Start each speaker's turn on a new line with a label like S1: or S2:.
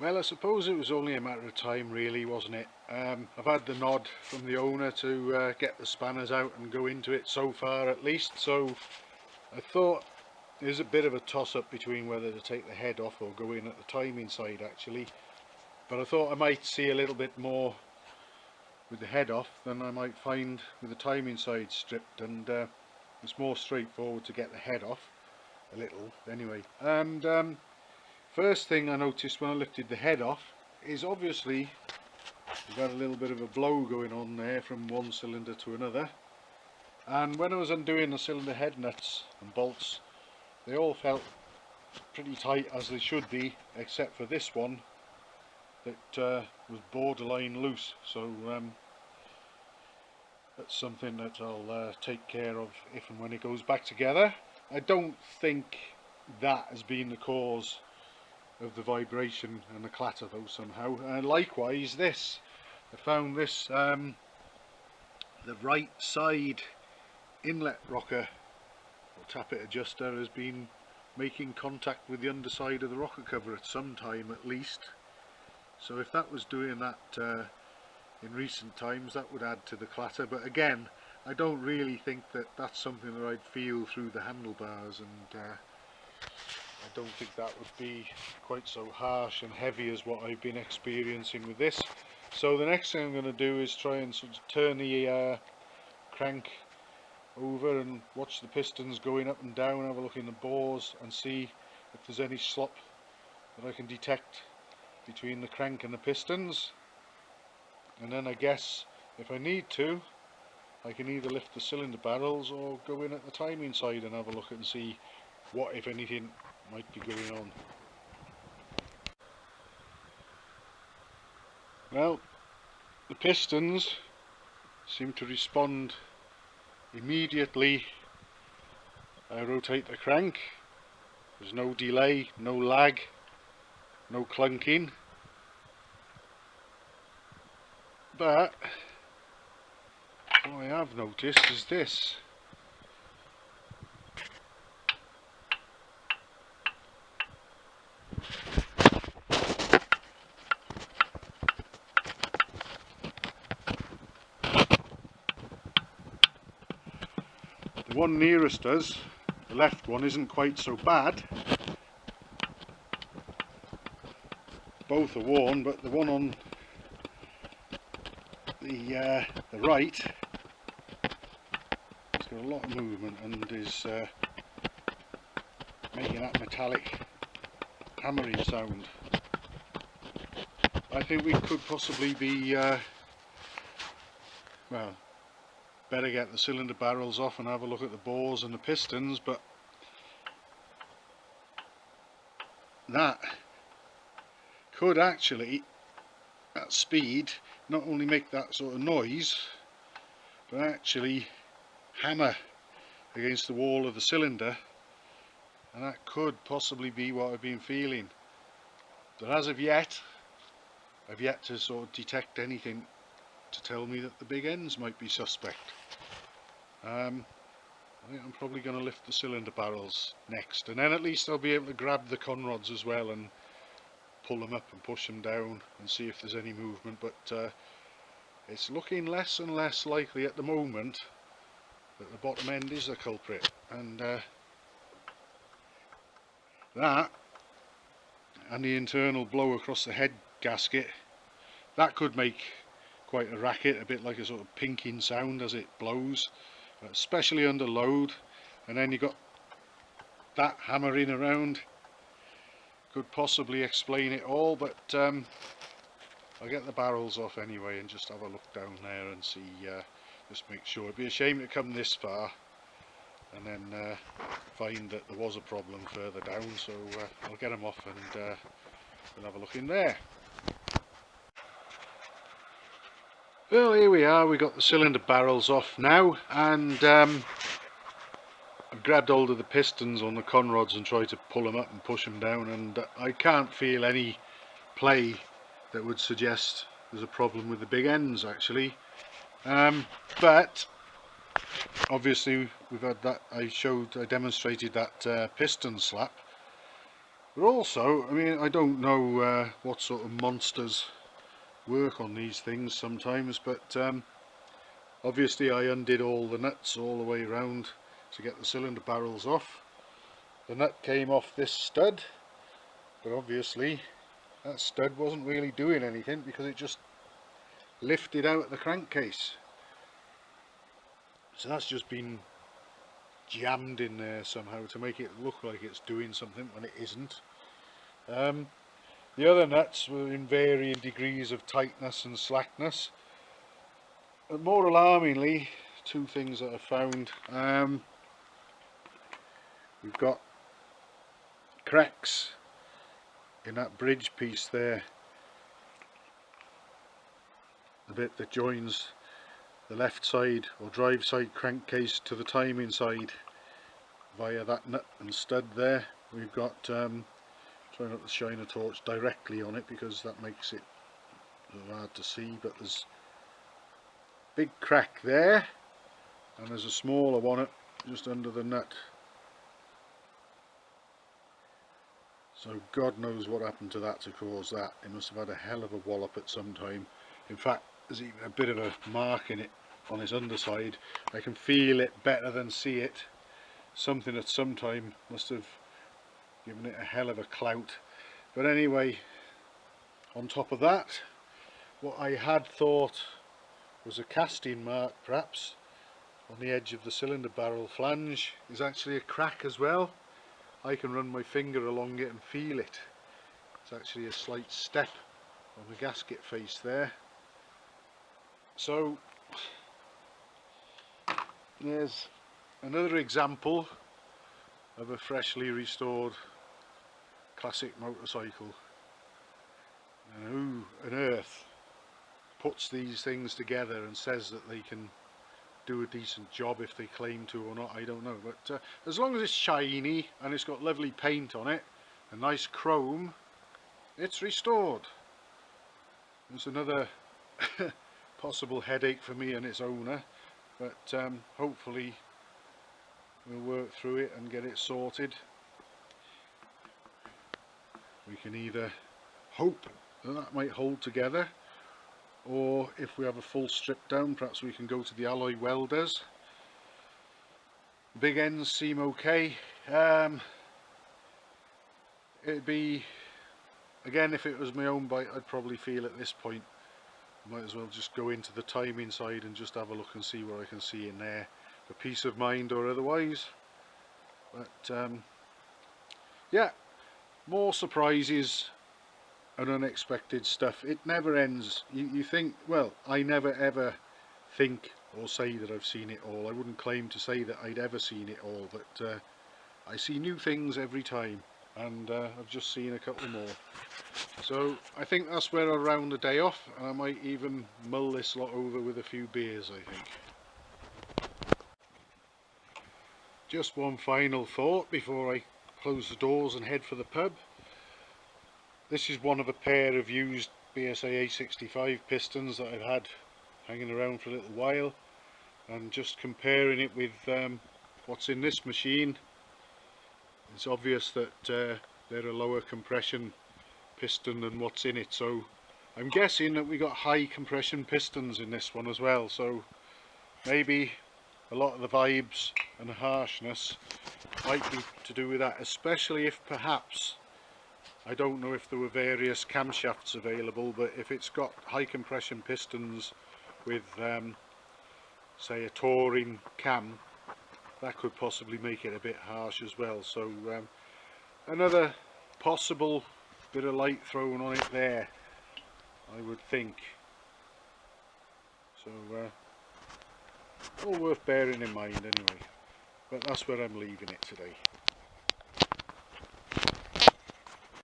S1: Well, I suppose it was only a matter of time really, wasn't it? I've had the nod from the owner to get the spanners out and go into it so far at least, so I thought there's a bit of a toss-up between whether to take the head off or go in at the timing side actually, but I thought I might see a little bit more with the head off than I might find with the timing side stripped, and it's more straightforward to get the head off a little anyway. And first thing I noticed when I lifted the head off is obviously you've got a little bit of a blow going on there from one cylinder to another, and when I was undoing the cylinder head nuts and bolts, they all felt pretty tight as they should be, except for this one that was borderline loose. So that's something that I'll take care of if and when it goes back together. I don't think that has been the cause of the vibration and the clatter though somehow. Likewise this, I found this the right side inlet rocker or tappet adjuster has been making contact with the underside of the rocker cover at some time at least. So if that was doing that in recent times, that would add to the clatter, but again I don't really think that that's something that I'd feel through the handlebars, and I don't think that would be quite so harsh and heavy as what I've been experiencing with this. So the next thing I'm going to do is try and sort of turn the crank over and watch the pistons going up and down, have a look in the bores and see if there's any slop that I can detect between the crank and the pistons. And then I guess if I need to, I can either lift the cylinder barrels or go in at the timing side and have a look and see what, if anything, might be going on. Well, the pistons seem to respond immediately. I rotate the crank, there's no delay, no lag, no clunking, but what I have noticed is this. The one nearest us, the left one, isn't quite so bad. Both are worn, but the one on the right has got a lot of movement and is making that metallic hammering sound. I think we could possibly be well, better get the cylinder barrels off and have a look at the bores and the pistons, but that could actually at speed not only make that sort of noise but actually hammer against the wall of the cylinder, and that could possibly be what I've been feeling. But as of yet, I've yet to sort of detect anything to tell me that the big ends might be suspect. I think I'm probably going to lift the cylinder barrels next, and then at least I'll be able to grab the conrods as well and pull them up and push them down and see if there's any movement, but it's looking less and less likely at the moment that the bottom end is the culprit, and that and the internal blow across the head gasket, that could make quite a racket, a bit like a sort of pinking sound as it blows, especially under load. And then you've got that hammering around, could possibly explain it all, but I'll get the barrels off anyway and just have a look down there and see, just make sure. It'd be a shame to come this far and then find that there was a problem further down, so I'll get them off and we'll have a look in there. Well, here we are, we got the cylinder barrels off now, and I've grabbed hold of the pistons on the conrods and tried to pull them up and push them down, and I can't feel any play that would suggest there's a problem with the big ends actually, but obviously we've had that, I demonstrated that piston slap, But also, I mean, I don't know what sort of monsters work on these things sometimes, but obviously I undid all the nuts all the way around to get the cylinder barrels off. The nut came off this stud, but obviously that stud wasn't really doing anything because it just lifted out the crankcase. So that's just been jammed in there somehow to make it look like it's doing something when it isn't. The other nuts were in varying degrees of tightness and slackness. But more alarmingly, two things that I found. We've got cracks in that bridge piece there, the bit that joins the left side or drive side crankcase to the timing side via that nut and stud there. We've got, try not to shine a torch directly on it because that makes it hard to see, but there's a big crack there and there's a smaller one just under the nut. So God knows what happened to that to cause that. It must have had a hell of a wallop at some time. In fact, there's even a bit of a mark in it on its underside. I can feel it better than see it. Something at some time must have given it a hell of a clout. But anyway, on top of that, what I had thought was a casting mark perhaps on the edge of the cylinder barrel flange is actually a crack as well. I can run my finger along it and feel it. It's actually a slight step on the gasket face there. So there's another example of a freshly restored classic motorcycle. And who on earth puts these things together and says that they can do a decent job if they claim to or not, I don't know, but as long as it's shiny and it's got lovely paint on it, a nice chrome, it's restored. It's another possible headache for me and its owner, but hopefully we'll work through it and get it sorted. We can either hope that that might hold together, or if we have a full strip down, perhaps we can go to the alloy welders. Big ends seem okay. It'd be, again, if it was my own bike, I'd probably feel at this point might as well just go into the timing side and just have a look and see what I can see in there for peace of mind or otherwise. But yeah, more surprises and unexpected stuff. It never ends. You think, well, I never ever think or say that I've seen it all. I wouldn't claim to say that I'd ever seen it all, but I see new things every time, and I've just seen a couple more. So I think that's where I'll round the day off, and I might even mull this lot over with a few beers, I think. Just one final thought before I close the doors and head for the pub. This is one of a pair of used BSA A65 pistons that I've had hanging around for a little while, and just comparing it with what's in this machine, it's obvious that they're a lower compression piston than what's in it, so I'm guessing that we got high compression pistons in this one as well, so maybe a lot of the vibes and the harshness might be to do with that, especially if perhaps, I don't know if there were various camshafts available, but if it's got high compression pistons with say a touring cam, that could possibly make it a bit harsh as well. So another possible bit of light thrown on it there, I would think. So all worth bearing in mind anyway, but that's where I'm leaving it today.